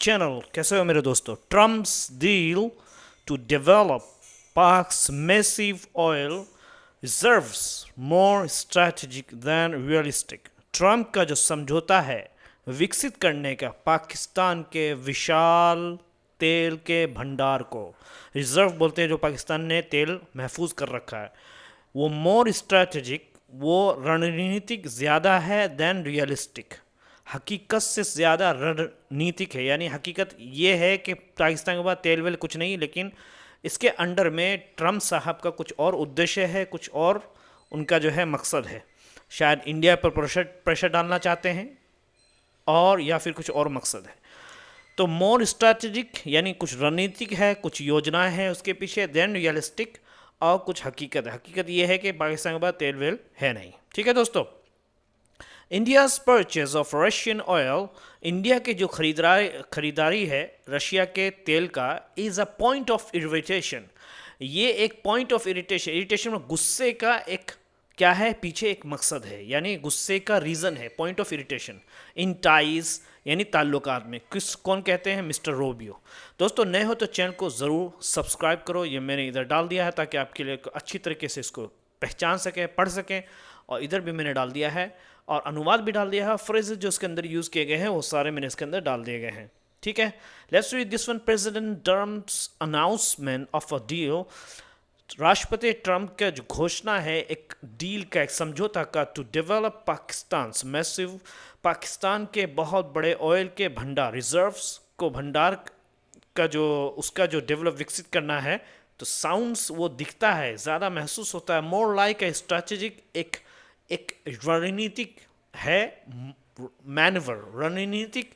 Channel. कैसे हो मेरे दोस्तों? Trump's deal to develop Pak's massive oil reserves more strategic than realistic. Trump का जो समझौता है विकसित करने का पाकिस्तान के विशाल तेल के भंडार को, रिजर्व बोलते हैं जो पाकिस्तान ने तेल महफूज कर रखा है, वो मोर स्ट्रैटेजिक, वो रणनीतिक ज़्यादा है देन रियलिस्टिक, हकीकत से ज़्यादा रणनीतिक है। यानी हकीकत ये है कि पाकिस्तान के पास तेल वेल कुछ नहीं, लेकिन इसके अंडर में ट्रम्प साहब का कुछ और उद्देश्य है, कुछ और उनका जो है मकसद है। शायद इंडिया पर प्रेशर डालना चाहते हैं और या फिर कुछ और मकसद है। तो मोर स्ट्रैटेजिक यानी कुछ रणनीतिक है, कुछ योजनाएं हैं उसके पीछे, देन रियलिस्टिक और कुछ हकीकत है। हकीकत यह है कि पाकिस्तान के पास तेल वेल है नहीं। ठीक है दोस्तों, India's purchase of Russian oil, India की जो खरीदारी है रशिया के तेल का, is a point of irritation. ये एक पॉइंट ऑफ इरिटेशन में गुस्से का एक क्या है, पीछे एक मकसद है, यानी गुस्से का रीज़न है, point of irritation in ties यानी ताल्लुकात में। कौन कहते हैं? Mister Rovio. दोस्तों नए हो तो चैनल को ज़रूर सब्सक्राइब करो। ये मैंने इधर डाल दिया है ताकि आपके लिए अच्छी तरीके से इसको पहचान सकें, पढ़ सकें। और इधर भी मैंने डाल दिया है और अनुवाद भी डाल दिया है। फ्रेजेस जो इसके अंदर यूज़ किए गए हैं वो सारे मैंने इसके अंदर डाल दिए गए हैं। ठीक है, let's read this one. President Trump's announcement of a deal, राष्ट्रपति ट्रंप का जो घोषणा है एक डील का, एक समझौता का, to develop Pakistan massive, Pakistan के बहुत बड़े ऑयल के भंडार, रिजर्व्स को, भंडार का जो उसका जो डेवलप विकसित करना है। तो साउंड्स वो दिखता है, ज़्यादा महसूस होता है, मोर लाइक ए स्ट्रैटेजिक, एक रणनीतिक है, मैनवर, रणनीतिक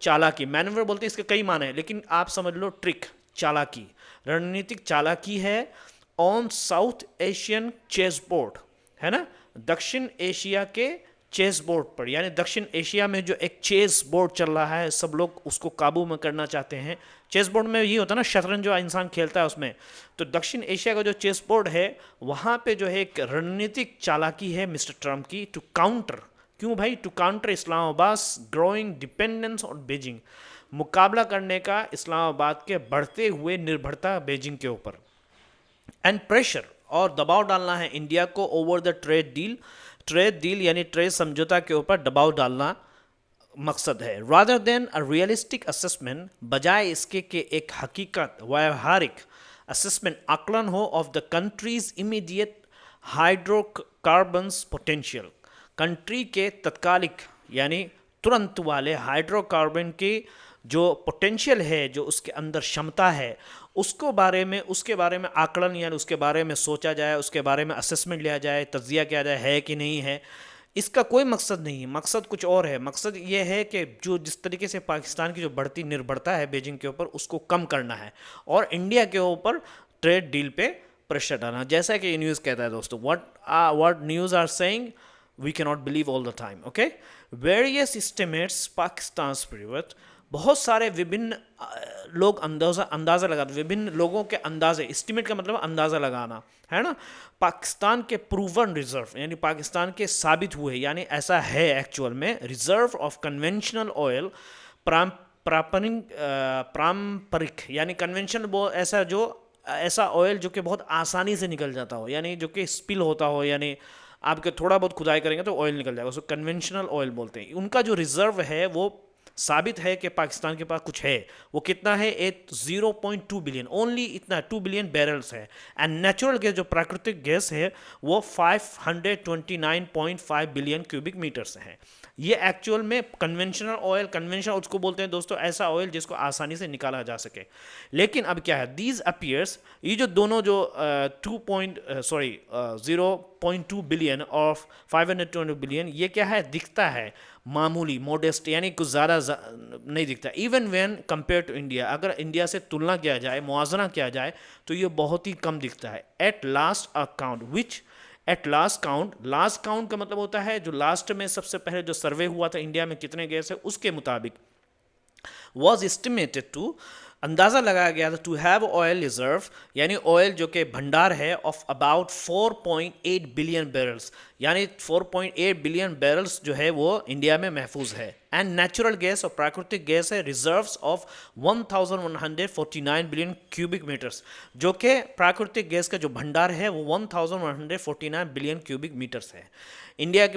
चालाकी। मैनवर बोलते हैं, इसके कई माने हैं, लेकिन आप समझ लो ट्रिक, चालाकी, रणनीतिक चालाकी है। On South Asian chess board, है ना, दक्षिण एशिया के चेस बोर्ड पर, यानी दक्षिण एशिया में जो एक चेस बोर्ड चल रहा है, सब लोग उसको काबू में करना चाहते हैं। चेस बोर्ड में ये होता है ना, शतरंज जो इंसान खेलता है उसमें, तो दक्षिण एशिया का जो चेस बोर्ड है वहाँ पे जो है एक रणनीतिक चालाकी है मिस्टर ट्रम्प की, टू काउंटर, क्यों भाई? To counter Islamabad growing dependence on Beijing, मुकाबला करने का इस्लामाबाद के बढ़ते हुए निर्भरता बीजिंग के ऊपर। एंड प्रेशर, और दबाव डालना है इंडिया को ओवर द ट्रेड डील यानी ट्रेड समझौता के ऊपर दबाव डालना मकसद है। Rather than a realistic assessment, बजाय इसके कि एक हकीकत, व्यावहारिक असेसमेंट, आकलन हो of the countries immediate hydrocarbons potential, country के तत्कालिक यानी तुरंत वाले हाइड्रोकार्बन की जो पोटेंशियल है, जो उसके अंदर क्षमता है, उसके बारे में आकलन यानी उसके बारे में सोचा जाए, उसके बारे में असेसमेंट लिया जाए, तज्जिया किया जाए है कि नहीं है। इसका कोई मकसद नहीं है, मकसद कुछ और है। मकसद ये है कि जो जिस तरीके से पाकिस्तान की जो बढ़ती निर्भरता है बीजिंग के ऊपर, उसको कम करना है और इंडिया के ऊपर ट्रेड डील पे प्रेशर डालना। जैसा कि ये न्यूज़ कहता है दोस्तों, what news are saying we can not believe all the time. Okay, various estimates Pakistan spirit, बहुत सारे विभिन्न लोग अंदाज़ा लगाते, विभिन्न लोगों के अंदाजे, एस्टिमेट का मतलब अंदाज़ा लगाना है ना। पाकिस्तान के प्रूवन रिजर्व यानी पाकिस्तान के साबित हुए, यानी ऐसा है एक्चुअल में, रिजर्व ऑफ कन्वेंशनल ऑयल, पारंपरिक यानी कन्वेंशनल, ऐसा ऑयल जो कि बहुत आसानी से निकल जाता हो, यानी जो कि स्पिल होता हो, यानी आपके थोड़ा बहुत खुदाई करेंगे तो ऑयल निकल जाएगा, उसको कन्वेंशनल ऑयल बोलते हैं। उनका जो रिजर्व है वो साबित है कि पाकिस्तान के पास कुछ है। वो कितना है? 0.2 बिलियन, ओनली इतना 2 बिलियन बैरल्स है। एंड नेचुरल गैस, जो प्राकृतिक गैस है, वो 529.5 बिलियन क्यूबिक मीटर से है। ये एक्चुअल में कन्वेंशनल ऑयल, कन्वेंशनल उसको बोलते हैं दोस्तों, ऐसा ऑयल जिसको आसानी से निकाला जा सके। लेकिन अब क्या है, दीज अपीयर्स, ये जो दोनों जो 0.2 बिलियन और 520 बिलियन, ये क्या है? दिखता है मामूली, मोडेस्ट, यानी कुछ ज़्यादा नहीं दिखता। Even when compare to India, अगर इंडिया से तुलना किया जाए, मुआवजा किया जाए, तो ये बहुत ही कम दिखता है। At last account which, at last count का मतलब होता है जो लास्ट में सबसे पहले जो सर्वे हुआ था इंडिया में कितने गैस है, उसके मुताबिक वॉज एस्टिमेटेड टू, अंदाज़ा लगाया गया था, टू हैव ऑयल रिजर्व यानी ऑयल जो कि भंडार है, ऑफ अबाउट 4.8 बिलियन बैरल्स, यानी 4.8 बिलियन बैरल्स जो है वो इंडिया में महफूज है। एंड नेचुरल गैस और प्राकृतिक गैस है reserves of 1149 billion cubic metres, जो कि प्राकृतिक गैस का जो भंडार है वो 1149 बिलियन क्यूबिक मीटर्स है। इंडिया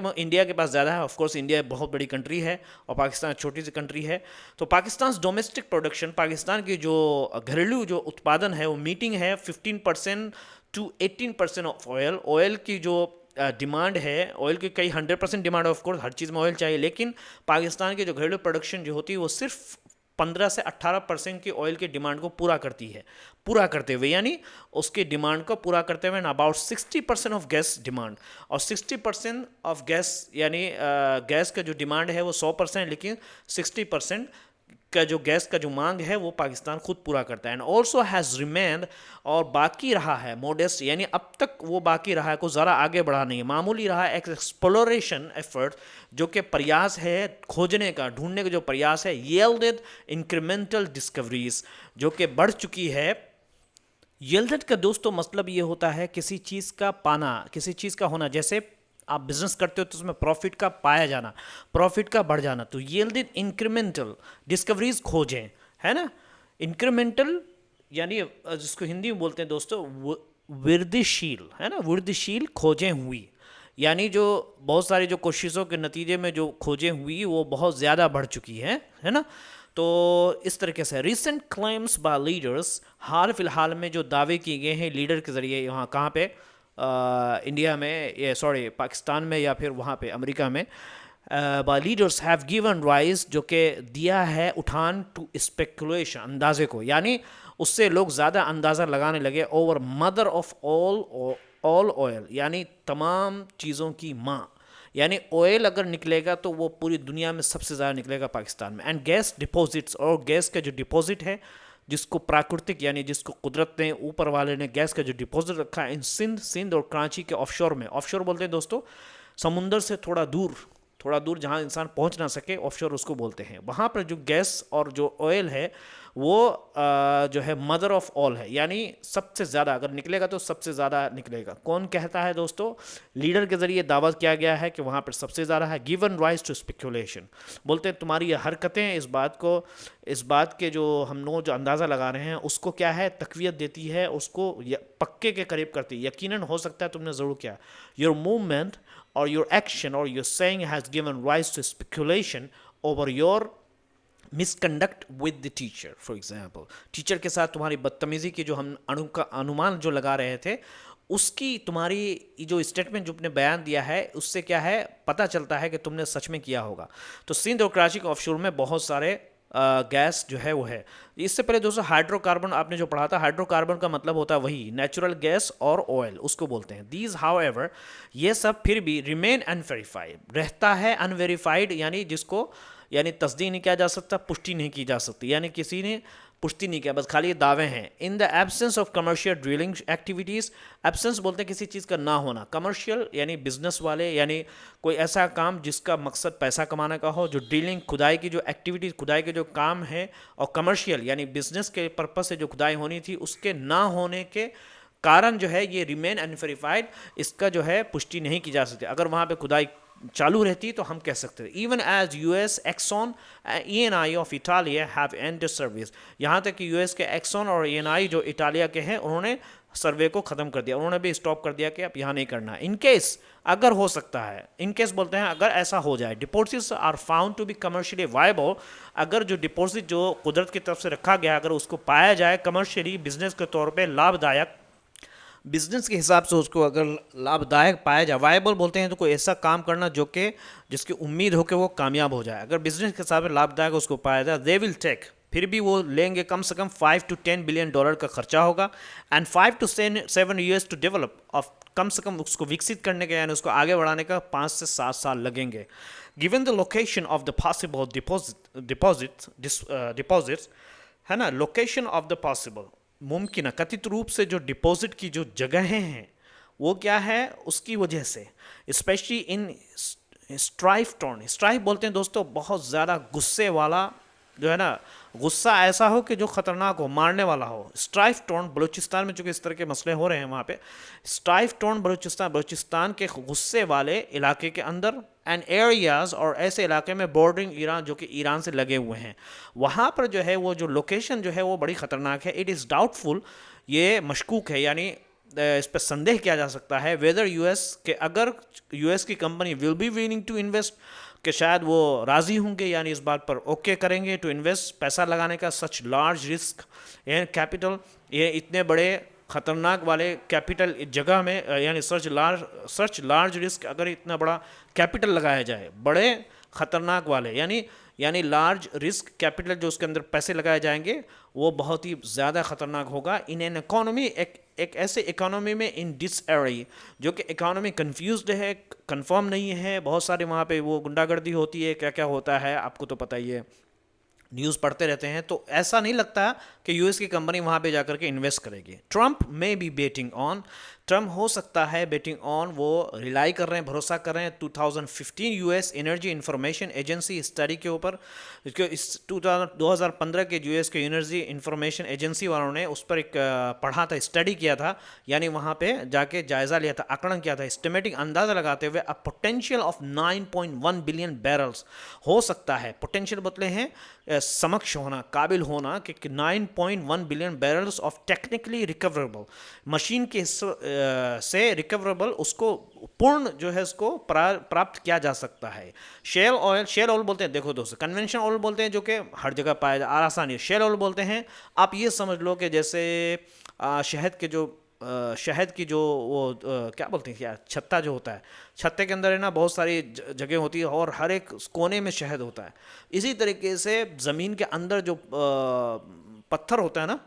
के पास ज़्यादा है, ऑफ कोर्स इंडिया बहुत बड़ी कंट्री है और पाकिस्तान छोटी सी कंट्री है। तो पाकिस्तान डोमेस्टिक प्रोडक्शन, पाकिस्तान की जो घरेलू जो उत्पादन है वो मीटिंग है 15% टू 18% ऑफ ऑयल। ऑयल की जो डिमांड है, ऑयल की कई 100% डिमांड है, ऑफ कोर्स हर चीज़ में ऑयल चाहिए, लेकिन पाकिस्तान की जो घरेलू प्रोडक्शन जो होती है वो सिर्फ 15 से 18% की ऑयल की डिमांड को पूरा करती है। पूरा करते हुए यानी उसकी डिमांड को पूरा करते हुए अबाउट 60% ऑफ गैस डिमांड, और 60% ऑफ गैस यानी गैस का जो डिमांड है वो 100%, लेकिन 60% का जो गैस का जो मांग है वो पाकिस्तान खुद पूरा करता है। एंड ऑल्सो हैज़ रिमेन्ड, और बाकी रहा है मोडेस्ट, यानी अब तक वो बाकी रहा है, को ज़रा आगे बढ़ा नहीं है, मामूली रहा है एक्सप्लोरेशन एफर्ट, जो कि प्रयास है खोजने का, ढूंढने का जो प्रयास है, यील्डेड इंक्रीमेंटल डिस्कवरीज, जो कि बढ़ चुकी है। यील्डेड का दोस्तों मतलब ये होता है किसी चीज़ का पाना, किसी चीज़ का होना। जैसे आप बिजनेस करते हो तो उसमें प्रॉफिट का पाया जाना, प्रॉफिट का बढ़ जाना, तो यील्डेड इंक्रीमेंटल डिस्कवरीज खोजें, है ना। इंक्रीमेंटल यानी जिसको हिंदी में बोलते हैं दोस्तों वृद्धिशील, है ना, वृद्धिशील खोजें हुई, यानी जो बहुत सारी जो कोशिशों के नतीजे में जो खोजें हुई वो बहुत ज़्यादा बढ़ चुकी है ना। तो इस तरीके से रिसेंट क्लेम्स बाय लीडर्स, हाल फिलहाल में जो दावे किए गए हैं लीडर के ज़रिए, यहाँ कहाँ पे इंडिया में, ये सॉरी पाकिस्तान में या फिर वहाँ पे अमेरिका में, by leaders have given rise, जो कि दिया है उठान टू स्पेकुलेशन, अंदाजे को, यानी उससे लोग ज़्यादा अंदाज़ा लगाने लगे, over mother of all oil, यानी तमाम चीज़ों की माँ, यानी ऑयल अगर निकलेगा तो वो पूरी दुनिया में सबसे ज़्यादा निकलेगा पाकिस्तान में। एंड गैस डिपॉजिट्स, और गैस का जो डिपॉजिट है जिसको प्राकृतिक यानी जिसको कुदरत ने ऊपर वाले ने गैस का जो डिपॉजिट रखा है इन सिंध और कराची के ऑफशोर में, ऑफशोर बोलते हैं दोस्तों समुंदर से थोड़ा दूर जहाँ इंसान पहुँच ना सके, ऑफशोर उसको बोलते हैं। वहाँ पर जो गैस और जो ऑयल है वो जो है मदर ऑफ ऑल है, यानी सबसे ज़्यादा अगर निकलेगा तो सबसे ज़्यादा निकलेगा। कौन कहता है दोस्तों? लीडर के ज़रिए दावा किया गया है कि वहाँ पर सबसे ज़्यादा है। गिवन राइज टू स्पेकुलेशन, बोलते हैं तुम्हारी ये हरकतें इस बात के जो हम लोग जो अंदाज़ा लगा रहे हैं उसको क्या है, तकवीत देती है, उसको पक्के के करीब करती है, यकीनन हो सकता है तुमने ज़रूर किया। Your movement or your action or your saying has given rise to speculation over your misconduct with the teacher, for example, teacher के साथ तुम्हारी बदतमीजी की जो हम अनुमान जो लगा रहे थे, उसकी तुम्हारी जो स्टेटमेंट जो तुमने बयान दिया है उससे क्या है पता चलता है कि तुमने सच में किया होगा। तो सिंध और कराची के ऑफशोर में बहुत सारे गैस जो है वो है। इससे पहले दोस्तों हाइड्रोकार्बन आपने जो पढ़ा था, हाइड्रोकार्बन का मतलब होता है वही नेचुरल गैस और ऑयल, उसको बोलते हैं। दीज हाउएवर, ये सब फिर भी रिमेन अनवेरीफाइड, रहता है अनवेरीफाइड, यानी जिसको यानी तस्दीक नहीं किया जा सकता, पुष्टि नहीं की जा सकती, यानी किसी ने पुष्टि नहीं किया, बस खाली ये दावे हैं। In the absence of commercial drilling activities, absence बोलते हैं किसी चीज़ का ना होना, कमर्शियल यानी बिजनेस वाले, यानी कोई ऐसा काम जिसका मकसद पैसा कमाने का हो, जो ड्रिलिंग खुदाई की जो एक्टिविटीज़, खुदाई के जो काम है, और कमर्शियल यानी बिजनेस के पर्पज़ से जो खुदाई होनी थी उसके ना होने के कारण जो है ये रिमेन अनवेरीफाइड, इसका जो है पुष्टि नहीं की जा सकती। अगर वहाँ पे खुदाई चालू रहती तो हम कह सकते थे। Even as US Exxon ENI of Italia have ended service, यहाँ तक कि यूएस के एक्सॉन और ENI जो इटालिया के हैं उन्होंने सर्वे को ख़त्म कर दिया, उन्होंने भी स्टॉप कर दिया कि अब यहाँ नहीं करना। इन केस अगर हो सकता है, इन केस बोलते हैं अगर ऐसा हो जाए, deposits are found to be commercially viable, अगर जो डिपॉजिट जो कुदरत की तरफ से रखा गया अगर उसको पाया जाए कमर्शियली बिजनेस के तौर पर लाभदायक, बिजनेस के हिसाब से उसको अगर लाभदायक पाया जाए, वायबल बोलते हैं तो कोई ऐसा काम करना जो कि जिसकी उम्मीद हो कि वो कामयाब हो जाए, अगर बिजनेस के हिसाब से लाभदायक उसको पाया जाए, दे विल टेक, फिर भी वो लेंगे कम से कम $5 to 10 बिलियन का खर्चा होगा, and 5 to 7 years to develop, of कम से कम उसको विकसित करने के यानी उसको आगे बढ़ाने का 5 से 7 साल लगेंगे। Given the location of the possible deposits, है ना, लोकेशन ऑफ द पॉसिबल मुमकिन कथित रूप से जो डिपॉजिट की जो जगहें हैं वो क्या है, उसकी वजह से specially in strife tone, strife बोलते हैं दोस्तों बहुत ज़्यादा गुस्से वाला जो है ना, गुस्सा ऐसा हो कि जो खतरनाक हो, मारने वाला हो। स्ट्राइफ टोन बलूचिस्तान में चूंकि इस तरह के मसले हो रहे हैं वहाँ पे, स्ट्राइफ टोन बलूचिस्तान के गुस्से वाले इलाके के अंदर एंड एरियाज, और ऐसे इलाके में बॉर्डरिंग ईरान जो कि ईरान से लगे हुए हैं, वहाँ पर जो है वो जो लोकेशन जो है वो बड़ी ख़तरनाक है। इट इज़ डाउटफुल, ये मशकूक है, यानी इस पर संदेह किया जा सकता है वेदर यूएस के, अगर यूएस की company will be willing to invest, कि शायद वो राज़ी होंगे, यानी इस बात पर ओके करेंगे टू इन्वेस्ट, पैसा लगाने का सच लार्ज रिस्क एंड कैपिटल, ये इतने बड़े खतरनाक वाले कैपिटल जगह में, यानी सच लार्ज रिस्क, अगर इतना बड़ा कैपिटल लगाया जाए, बड़े खतरनाक वाले, यानी लार्ज रिस्क कैपिटल जो उसके अंदर पैसे लगाए जाएंगे वो बहुत ही ज़्यादा ख़तरनाक होगा। इन एन इकोनॉमी, एक ऐसे इकोनॉमी में, इन दिस एरी, जो कि इकोनॉमी कंफ्यूज्ड है, कंफर्म नहीं है, बहुत सारे वहाँ पे वो गुंडागर्दी होती है, क्या क्या होता है आपको तो पता ही है, न्यूज़ पढ़ते रहते हैं, तो ऐसा नहीं लगता कि यूएस की कंपनी वहाँ पे जाकर के इन्वेस्ट करेगी। ट्रंप में बी बेटिंग ऑन, ट्रंप हो सकता है बेटिंग ऑन, वो रिलाई कर रहे हैं, भरोसा कर रहे हैं 2015 US energy information agency study के ऊपर, इस 2015 के यूएस के एनर्जी इंफॉर्मेशन एजेंसी वालों ने उस पर एक पढ़ा था, स्टडी किया था, यानी वहाँ पे जाके जायज़ा लिया था, आकलन किया था, एस्टिमेटिंग अंदाज़ा लगाते हुए a potential of 9.1 billion barrels हो सकता है। पोटेंशियल बदले हैं समक्ष होना, काबिल होना, कि 9.1 billion barrels of technically recoverable, machine के से रिकवरेबल, उसको पूर्ण जो है उसको प्राप्त किया जा सकता है। शेल ऑयल बोलते हैं, देखो दोस्तों, कन्वेंशनल ऑयल बोलते हैं जो कि हर जगह पाया जा आसानी, शेल ऑयल बोलते हैं, आप ये समझ लो कि जैसे शहद की जो वो क्या बोलते हैं यार, छत्ता जो होता है, छत्ते के अंदर है ना बहुत सारी जगह होती है और हर एक कोने में शहद होता है। इसी तरीके से ज़मीन के अंदर जो पत्थर होता है ना,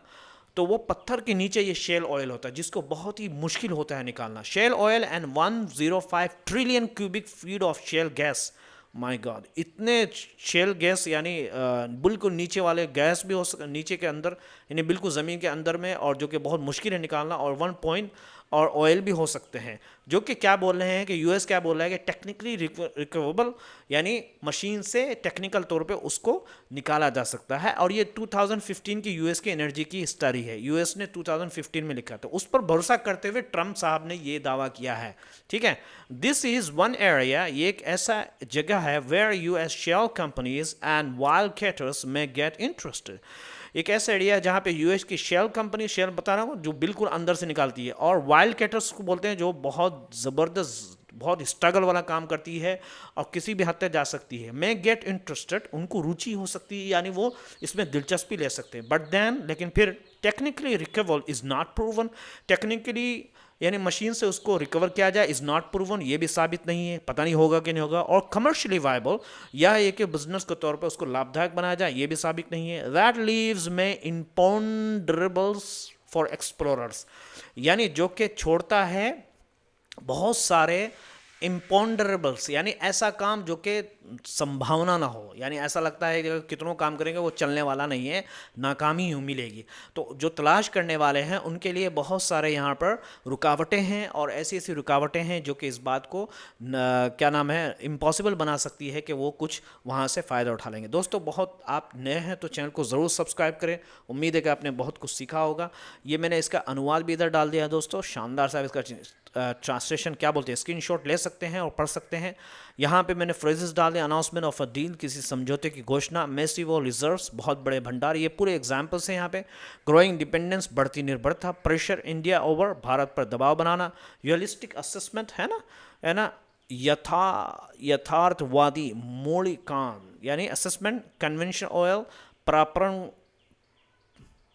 तो वो पत्थर के नीचे ये शेल ऑयल होता है, जिसको बहुत ही मुश्किल होता है निकालना। Shale oil and 105 trillion cubic feet of shale gas, my God, इतने शेल गैस, यानी बिल्कुल नीचे वाले गैस भी हो सकते नीचे के अंदर, यानी बिल्कुल ज़मीन के अंदर में, और जो कि बहुत मुश्किल है निकालना, और 1 पॉइंट और ऑयल भी हो सकते हैं, जो कि क्या बोल रहे हैं कि यूएस क्या बोल रहा है कि टेक्निकली रिकवरेबल, यानी मशीन से टेक्निकल तौर पे उसको निकाला जा सकता है। और ये 2015 की यूएस की एनर्जी की स्टडी है, यूएस ने 2015 में लिखा था, उस पर भरोसा करते हुए ट्रंप साहब ने ये दावा किया है। ठीक है, दिस इज वन एरिया, ये एक ऐसा जगह है where US shale companies and wildcatters may get interested, एक ऐसा एरिया है जहाँ पे यूएस की शेल कंपनी, शेल बता रहा हूँ जो बिल्कुल अंदर से निकालती है, और वाइल्ड कैटर्स को बोलते हैं जो बहुत ज़बरदस्त, बहुत स्ट्रगल वाला काम करती है और किसी भी हद तक जा सकती है। मैं गेट इंटरेस्टेड, उनको रुचि हो सकती है, यानी वो इसमें दिलचस्पी ले सकते हैं, बट देन, लेकिन फिर technically recover is not proven, technically यानी मशीन से उसको रिकवर किया जाए इज़ नॉट प्रूवन, ये भी साबित नहीं है, पता नहीं होगा कि नहीं होगा। और कमर्शियली वायबल, या एक बिजनेस के तौर पर उसको लाभदायक बनाया जाए, ये भी साबित नहीं है। दैट लीव्स में इम्पॉन्डरेबल्स फॉर एक्सप्लोरर्स, यानी जो कि छोड़ता है बहुत सारे इम्पॉन्डरेबल्स, यानी ऐसा काम जो कि संभावना ना हो, यानी ऐसा लगता है कि कितनों काम करेंगे वो चलने वाला नहीं है, नाकामी ही मिलेगी। तो जो तलाश करने वाले हैं उनके लिए बहुत सारे यहाँ पर रुकावटें हैं, और ऐसी ऐसी रुकावटें हैं जो कि इस बात को क्या नाम है, इम्पॉसिबल बना सकती है कि वो कुछ वहाँ से फ़ायदा उठा लेंगे। दोस्तों, बहुत आप नए हैं तो चैनल को ज़रूर सब्सक्राइब करें, उम्मीद है कि आपने बहुत कुछ सीखा होगा। ये मैंने इसका अनुवाद भी इधर डाल दिया दोस्तों, शानदार साहब, इसका ट्रांसलेशन क्या बोलते हैं, स्क्रीनशॉट ले सकते हैं और पढ़ सकते हैं। यहाँ पे मैंने फ्रेजेस डाले, अनाउंसमेंट ऑफ अ डील, किसी समझौते की घोषणा, मैसिव और रिजर्व्स, बहुत बड़े भंडार, ये पूरे एग्जाम्पल्स हैं यहाँ पे। ग्रोइंग डिपेंडेंस, बढ़ती निर्भरता, प्रेशर इंडिया ओवर, भारत पर दबाव बनाना, रियलिस्टिक असेसमेंट, है ना, यथार्थवादी मौलिकान, यानी असेसमेंट, कन्वेंशनल ऑयल,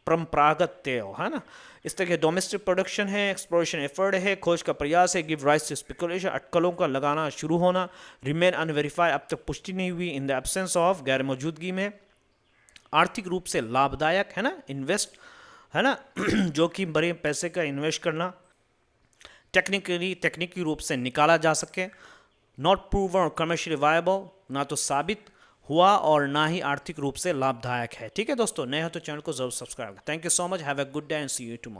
परंपरागत तेल, है ना, इस तरह के डोमेस्टिक प्रोडक्शन है, एक्सप्लोरेशन एफर्ट है, खोज का प्रयास है, गिव राइज टू स्पेकुलेशन, अटकलों का लगाना शुरू होना, रिमेन अनवेरीफाइड, अब तक पुष्टि नहीं हुई, इन द एब्सेंस ऑफ, गैर मौजूदगी में, आर्थिक रूप से लाभदायक, है ना, इन्वेस्ट, है ना जोखिम भरे पैसे का इन्वेस्ट करना, तकनीकी रूप से निकाला जा सके, नॉट प्रूवन और कमर्शियली वायबल, ना तो साबित हुआ और ना ही आर्थिक रूप से लाभदायक है। ठीक है दोस्तों, नए हो तो चैनल को जरूर सब्सक्राइब करें। Thank you so much, have a good day and see you tomorrow.